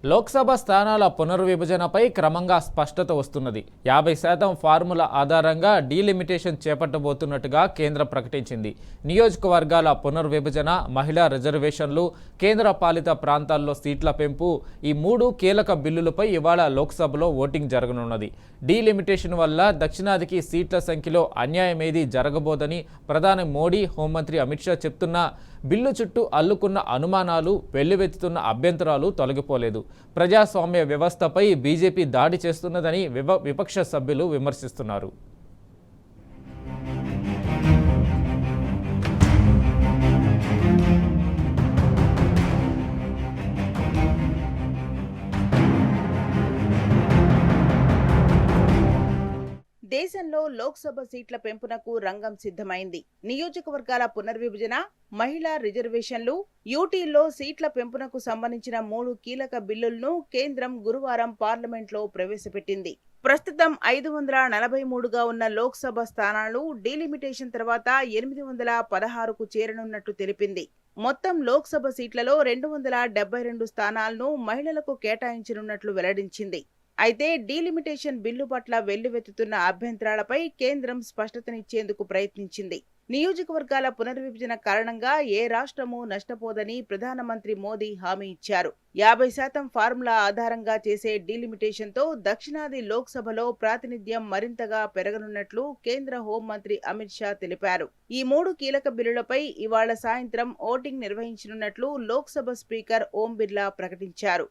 లోక్సభ స్థానాల పునర్విభజనపై క్రమంగా స్పష్టత వస్తున్నది. 50% ఫార్ములా ఆధారంగా డీలిమిటేషన్ చేపట్టబోతున్నట్టుగా కేంద్రం ప్రకటించింది. నియోజకవర్గాల పునర్విభజన, మహిళా రిజర్వేషన్లు, కేంద్ర పాలిత ప్రాంతాల్లో సీట్ల పెంపు ఈ మూడు కీలక బిల్లులపై ఇవాళ లోక్సభలో ఓటింగ్ జరగనున్నది. డీలిమిటేషన్ వల్ల దక్షిణాదికి సీట్ల సంఖ్యలో అన్యాయమేదీ జరగబోదని ప్రధాని మోడీ, హోంమంత్రి అమిత్ షా చెప్తున్నా బిల్లు చుట్టూ అల్లుకున్న అనుమానాలు, వెల్లువెత్తుతున్న అభ్యంతరాలు తొలగిపోలేదు. ప్రజాస్వామ్య వ్యవస్థపై బీజేపీ దాడి చేస్తున్నదని విపక్ష సభ్యులు విమర్శిస్తున్నారు. దేశంలో లోక్సభ సీట్ల పెంపునకు రంగం సిద్ధమైంది. నియోజకవర్గాల పునర్విభజన, మహిళా రిజర్వేషన్లు, యూటీల్లో సీట్ల పెంపునకు సంబంధించిన 3 కీలక బిల్లులను కేంద్రం గురువారం పార్లమెంట్లో ప్రవేశపెట్టింది. ప్రస్తుతం 543గా ఉన్న లోక్సభ స్థానాలు డీలిమిటేషన్ తర్వాత 816కు చేరనున్నట్టు తెలిపింది. మొత్తం లోక్సభ సీట్లలో 272 స్థానాలను మహిళలకు కేటాయించనున్నట్లు వెల్లడించింది. అయితే డీలిమిటేషన్ బిల్లు పట్ల వెల్లువెత్తుతున్న అభ్యంతరాలపై కేంద్రం స్పష్టతనిచ్చేందుకు ప్రయత్నించింది. నియోజకవర్గాల పునర్విభజన కారణంగా ఏ రాష్ట్రమూ నష్టపోదని ప్రధానమంత్రి మోదీ హామీ ఇచ్చారు. 50% ఫార్ములా ఆధారంగా చేసే డీలిమిటేషన్తో దక్షిణాది లోక్సభలో ప్రాతినిధ్యం మరింతగా పెరగనున్నట్లు కేంద్ర హోంమంత్రి అమిత్ షా తెలిపారు. ఈ 3 కీలక బిల్లులపై ఇవాళ సాయంత్రం ఓటింగ్ నిర్వహించనున్నట్లు లోక్సభ స్పీకర్ ఓం బిర్లా ప్రకటించారు.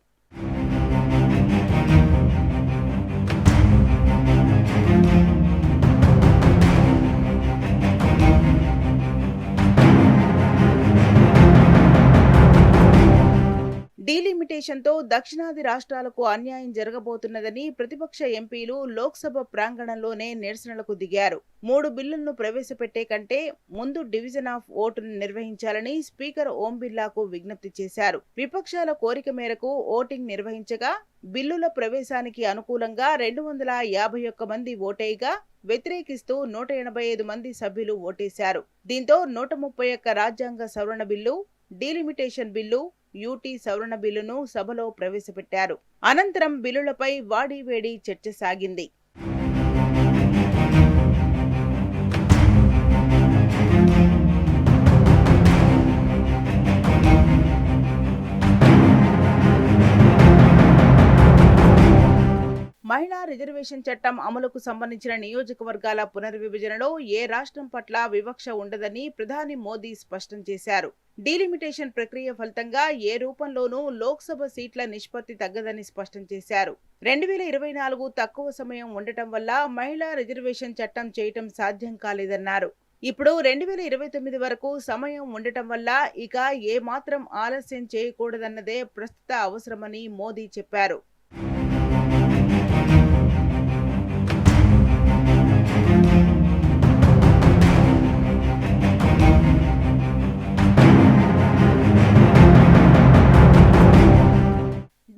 డీలిమిటేషన్తో దక్షిణాది రాష్ట్రాలకు అన్యాయం జరగబోతున్నదని ప్రతిపక్ష ఎంపీలు లోక్సభ ప్రాంగణంలోనే నిరసనలకు దిగారు. 3 బిల్లులను ప్రవేశపెట్టే కంటే ముందు డివిజన్ ఆఫ్ ఓటును నిర్వహించాలని స్పీకర్ ఓం బిర్లాకు విజ్ఞప్తి చేశారు. విపక్షాల కోరిక మేరకు ఓటింగ్ నిర్వహించగా బిల్లుల ప్రవేశానికి అనుకూలంగా 251 మంది ఓటేయగా వ్యతిరేకిస్తూ 185 మంది సభ్యులు ఓటేశారు. దీంతో 131 రాజ్యాంగ సవరణ బిల్లు, డీలిమిటేషన్ బిల్లు, యూటీ సవరణ బిల్లును సభలో ప్రవేశపెట్టారు. అనంతరం బిల్లులపై వాడీవేడి చర్చ సాగింది. మహిళా రిజర్వేషన్ చట్టం అమలుకు సంబంధించిన నియోజకవర్గాల పునర్విభజనలో ఏ రాష్ట్రం పట్ల వివక్ష ఉండదని ప్రధాని మోదీ స్పష్టం చేశారు. డీలిమిటేషన్ ప్రక్రియ ఫలితంగా ఏ రూపంలోనూ లోక్సభ సీట్ల నిష్పత్తి తగ్గదని స్పష్టం చేశారు. 2024 తక్కువ సమయం ఉండటం వల్ల మహిళా రిజర్వేషన్ చట్టం చేయటం సాధ్యం కాలేదన్నారు. ఇప్పుడు 2029 వరకు సమయం ఉండటం వల్ల ఇక ఏ మాత్రం ఆలస్యం చేయకూడదన్నదే ప్రస్తుత అవసరమని మోదీ చెప్పారు.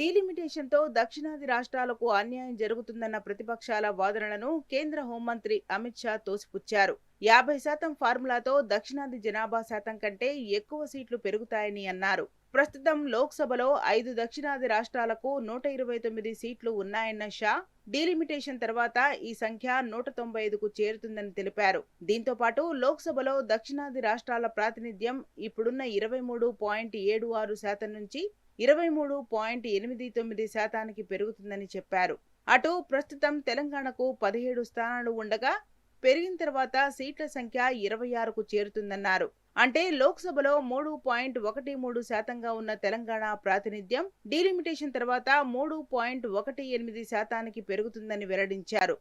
డీలిమిటేషన్తో దక్షిణాది రాష్ట్రాలకు అన్యాయం జరుగుతుందన్న ప్రతిపక్షాల వాదనలను కేంద్ర హోంమంత్రి అమిత్ షా తోసిపుచ్చారు. 50% ఫార్ములాతో దక్షిణాది జనాభా శాతం కంటే ఎక్కువ సీట్లు పెరుగుతాయని అన్నారు. ప్రస్తుతం లోక్సభలో 5 దక్షిణాది రాష్ట్రాలకు 129 సీట్లు ఉన్నాయన్న షా, డీలిమిటేషన్ తర్వాత ఈ సంఖ్య 195కు చేరుతుందని తెలిపారు. దీంతో పాటు లోక్సభలో దక్షిణాది రాష్ట్రాల ప్రాతినిధ్యం ఇప్పుడున్న 23.76% నుంచి 23.89% పెరుగుతుందని చెప్పారు. అటు ప్రస్తుతం తెలంగాణకు 17 స్థానాలు ఉండగా పెరిగిన తర్వాత సీట్ల సంఖ్య 26కు చేరుతుందన్నారు. అంటే లోక్సభలో 3.13% ఉన్న తెలంగాణ ప్రాతినిధ్యం డీలిమిటేషన్ తర్వాత 3.18% పెరుగుతుందని వెల్లడించారు.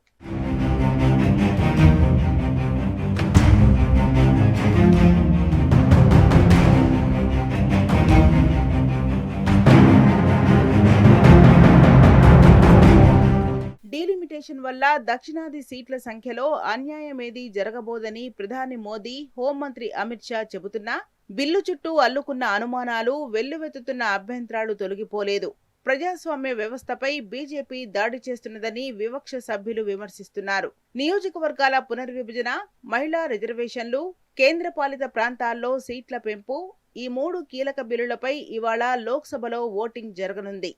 డీలిమిటేషన్ వల్ల దక్షిణాది సీట్ల సంఖ్యలో అన్యాయమేదీ జరగబోదని ప్రధాని మోదీ, హోంమంత్రి అమిత్ షా చెబుతున్నా బిల్లు చుట్టూ అల్లుకున్న అనుమానాలు, వెల్లువెత్తుతున్న అభ్యంతరాలు తొలగిపోలేదు. ప్రజాస్వామ్య వ్యవస్థపై బీజేపీ దాడి చేస్తున్నదని వివక్ష సభ్యులు విమర్శిస్తున్నారు. నియోజకవర్గాల పునర్విభజన, మహిళా రిజర్వేషన్లు, కేంద్రపాలిత ప్రాంతాల్లో సీట్ల పెంపు ఈ 3 కీలక బిల్లులపై ఇవాళ లోక్సభలో ఓటింగ్ జరగనుంది.